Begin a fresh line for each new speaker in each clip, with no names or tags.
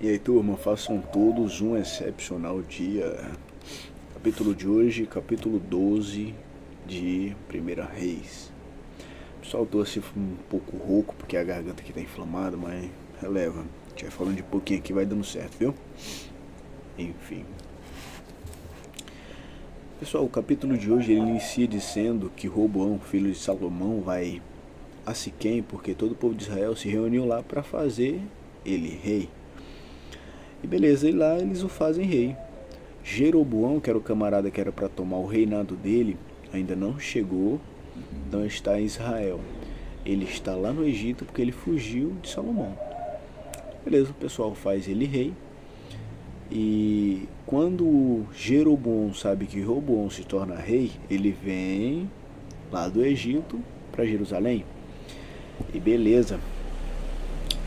E aí, turma, façam todos um excepcional dia. Capítulo de hoje, capítulo 12 de Primeira Reis. Pessoal, tô assim um pouco rouco porque a garganta aqui tá inflamada, mas releva. A gente vai falando de pouquinho aqui, vai dando certo, viu? Enfim. Pessoal, o capítulo de hoje ele inicia dizendo que Roboão, filho de Salomão, vai a Siquém porque todo o povo de Israel se reuniu lá para fazer ele rei. E beleza, e lá eles o fazem rei. Jeroboão, que era o camarada que era para tomar o reinado dele, ainda não chegou, não está em Israel. Ele está lá no Egito porque ele fugiu de Salomão. Beleza, o pessoal faz ele rei. E quando Jeroboão sabe que Roboão se torna rei, ele vem lá do Egito para Jerusalém. E beleza.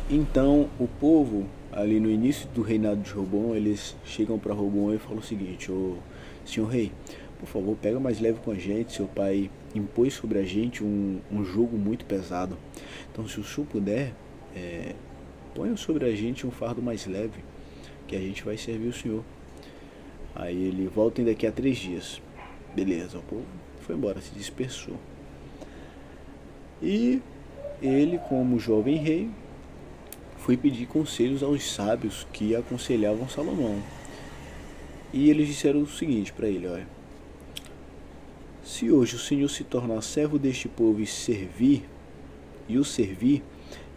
Então o povo, ali no início do reinado de Roboão, eles chegam para Roboão e falam o seguinte: ô senhor rei, por favor, pega mais leve com a gente, seu pai impôs sobre a gente um jugo muito pesado. Então se o senhor puder, ponha sobre a gente um fardo mais leve, que a gente vai servir o senhor. Aí ele volta daqui a 3 dias. Beleza, o povo foi embora, se dispersou. E ele, como jovem rei, foi pedir conselhos aos sábios que aconselhavam Salomão. E eles disseram o seguinte para ele: olha, se hoje o Senhor se tornar servo deste povo e o servir,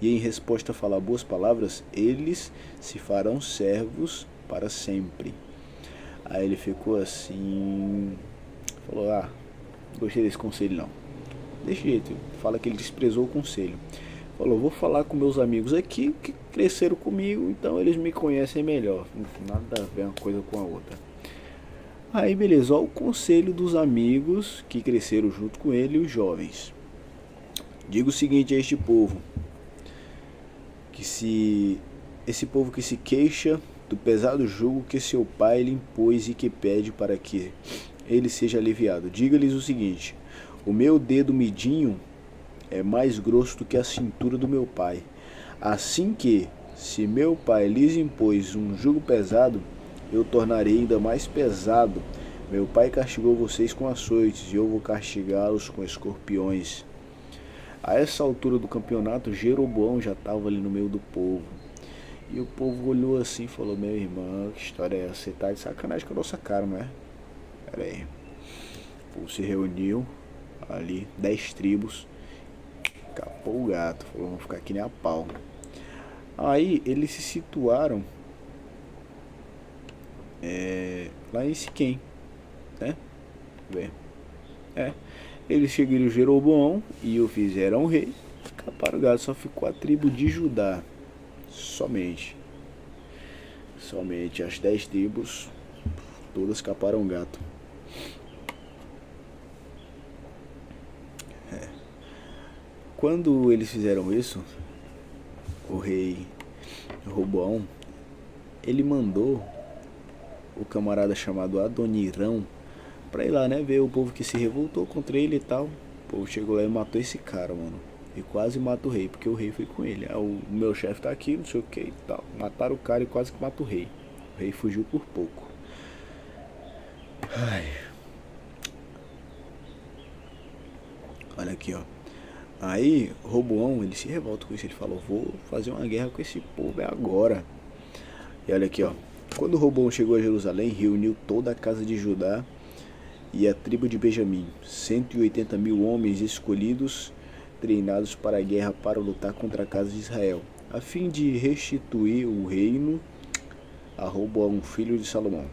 e em resposta falar boas palavras, eles se farão servos para sempre. Aí ele ficou assim, falou: não gostei desse conselho não. Desse jeito, fala que ele desprezou o conselho. Falou: vou falar com meus amigos aqui que cresceram comigo, então eles me conhecem melhor. Nada a ver uma coisa com a outra. Aí beleza, ó, o conselho dos amigos que cresceram junto com ele, os jovens. Diga o seguinte a este povo: que se esse povo que se queixa do pesado jugo que seu pai lhe impôs e que pede para que ele seja aliviado, diga-lhes o seguinte: o meu dedo midinho é mais grosso do que a cintura do meu pai. Assim que, se meu pai lhes impôs um jugo pesado, eu tornarei ainda mais pesado. Meu pai castigou vocês com açoites, e eu vou castigá-los com escorpiões. A essa altura do campeonato, Jeroboão já estava ali no meio do povo. E o povo olhou assim e falou: meu irmão, que história é essa? Você tá de sacanagem com a nossa cara, não é? Pera aí. O povo se reuniu ali, 10 tribos. Capou o gato, falou: vamos ficar aqui nem a pau. Aí eles se situaram lá em Siquém, né? Eles chegaram em Jeroboão e o fizeram rei. Caparam o gato, só ficou a tribo de Judá. Somente as 10 tribos, todas caparam o gato. Quando eles fizeram isso, o rei Roboão, ele mandou o camarada chamado Adonirão pra ir lá, né, ver o povo que se revoltou contra ele e tal. O povo chegou lá e matou esse cara, mano. E quase mata o rei, porque o rei foi com ele. O meu chefe tá aqui, não sei o que e tal. Mataram o cara e quase que mata o rei. O rei fugiu por pouco. Ai. Olha aqui, ó. Aí Roboão, ele se revolta com isso. Ele falou: vou fazer uma guerra com esse povo, é agora. E olha aqui, ó. Quando Roboão chegou a Jerusalém, reuniu toda a casa de Judá e a tribo de Benjamim, 180 mil homens escolhidos, treinados para a guerra, para lutar contra a casa de Israel, a fim de restituir o reino a Roboão, filho de Salomão.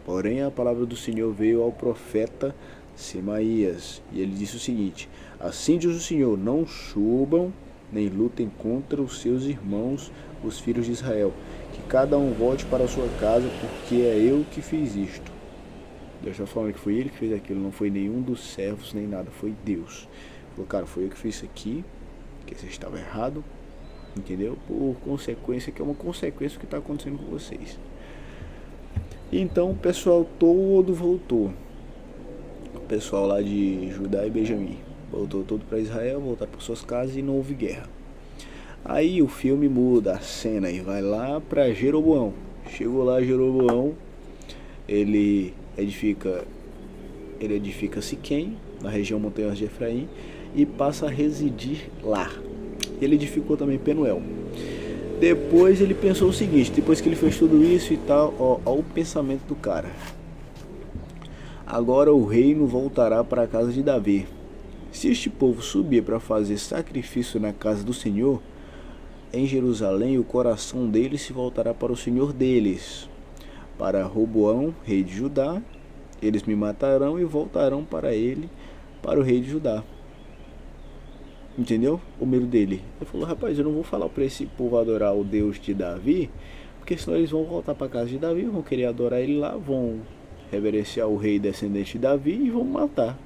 Porém a palavra do Senhor veio ao profeta Semaías, e ele disse o seguinte: assim diz o Senhor, não subam nem lutem contra os seus irmãos, os filhos de Israel, que cada um volte para a sua casa, porque é eu que fiz isto. Deus está falando que foi ele que fez aquilo, não foi nenhum dos servos nem nada, foi Deus. Falou: cara, foi eu que fiz isso aqui, que você estava errado, entendeu? Por consequência, que é uma consequência do que está acontecendo com vocês. E então o pessoal todo voltou. O pessoal lá de Judá e Benjamim voltou todo para Israel, voltaram para suas casas e não houve guerra. Aí o filme muda a cena e vai lá para Jeroboão. Chegou lá Jeroboão, ele edifica Siquém, na região montanhosa de Efraim, e passa a residir lá. Ele edificou também Penuel. Depois ele pensou o seguinte, depois que ele fez tudo isso e tal, ó o pensamento do cara. Agora o reino voltará para a casa de Davi. Se este povo subir para fazer sacrifício na casa do Senhor, em Jerusalém, o coração deles se voltará para o Senhor deles. Para Roboão, rei de Judá, eles me matarão e voltarão para ele, para o rei de Judá. Entendeu? O medo dele. Ele falou, rapaz, eu não vou falar para esse povo adorar o Deus de Davi, porque senão eles vão voltar para a casa de Davi, vão querer adorar ele lá, vão reverenciar o rei descendente de Davi e vão matar.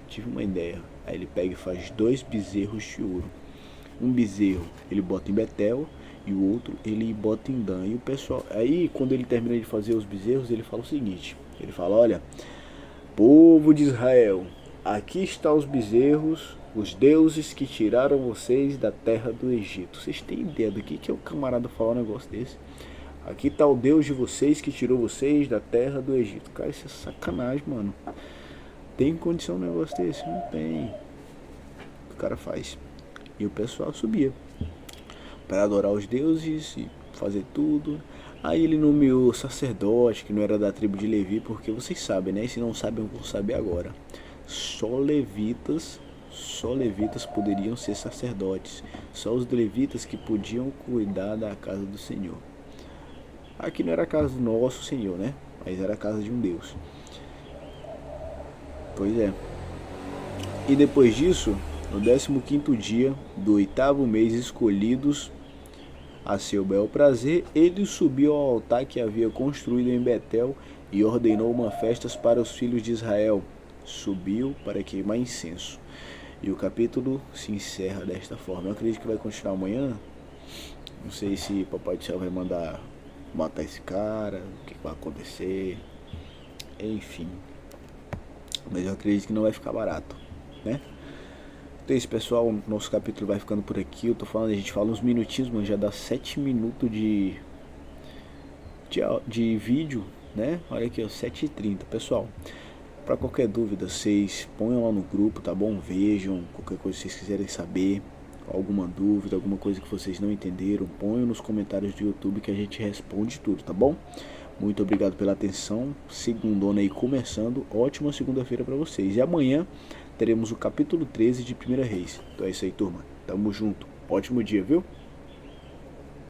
Tive uma ideia. Aí ele pega e faz 2 bezerros de ouro. Um bezerro ele bota em Betel e o outro ele bota em Dan. E o pessoal, aí quando ele termina de fazer os bezerros, ele fala o seguinte, ele fala, olha, povo de Israel, aqui estão os bezerros, os deuses que tiraram vocês da terra do Egito. Vocês têm ideia do que é o camarada falar um negócio desse? Aqui está o Deus de vocês que tirou vocês da terra do Egito. Cara, isso é sacanagem, mano. Tem condição um negócio desse? Não tem. O cara faz. E o pessoal subia para adorar os deuses e fazer tudo. Aí ele nomeou sacerdote, que não era da tribo de Levi, porque vocês sabem, né? E se não sabem, eu vou saber agora. Só levitas poderiam ser sacerdotes. Só os levitas que podiam cuidar da casa do Senhor. Aqui não era a casa do nosso Senhor, né? Mas era a casa de um Deus. Pois é. E depois disso, no 15º dia do 8º mês, escolhidos a seu bel prazer, ele subiu ao altar que havia construído em Betel e ordenou uma festa para os filhos de Israel. Subiu para queimar incenso. E o capítulo se encerra desta forma. Eu acredito que vai continuar amanhã. Não sei se Papai do Céu vai mandar matar esse cara, o que vai acontecer, enfim. Mas eu acredito que não vai ficar barato, né? Então é isso, pessoal, nosso capítulo vai ficando por aqui. Eu tô falando, a gente fala uns minutinhos, mas já dá 7 minutos de vídeo, né? Olha aqui, ó, 7h30. Pessoal, para qualquer dúvida, vocês ponham lá no grupo, tá bom? Vejam, qualquer coisa que vocês quiserem saber, alguma dúvida, alguma coisa que vocês não entenderam, ponham nos comentários do YouTube que a gente responde tudo, tá bom? Muito obrigado pela atenção. Segundona aí começando. Ótima segunda-feira para vocês. E amanhã teremos o capítulo 13 de 1 Reis. Então é isso aí, turma. Tamo junto. Ótimo dia, viu?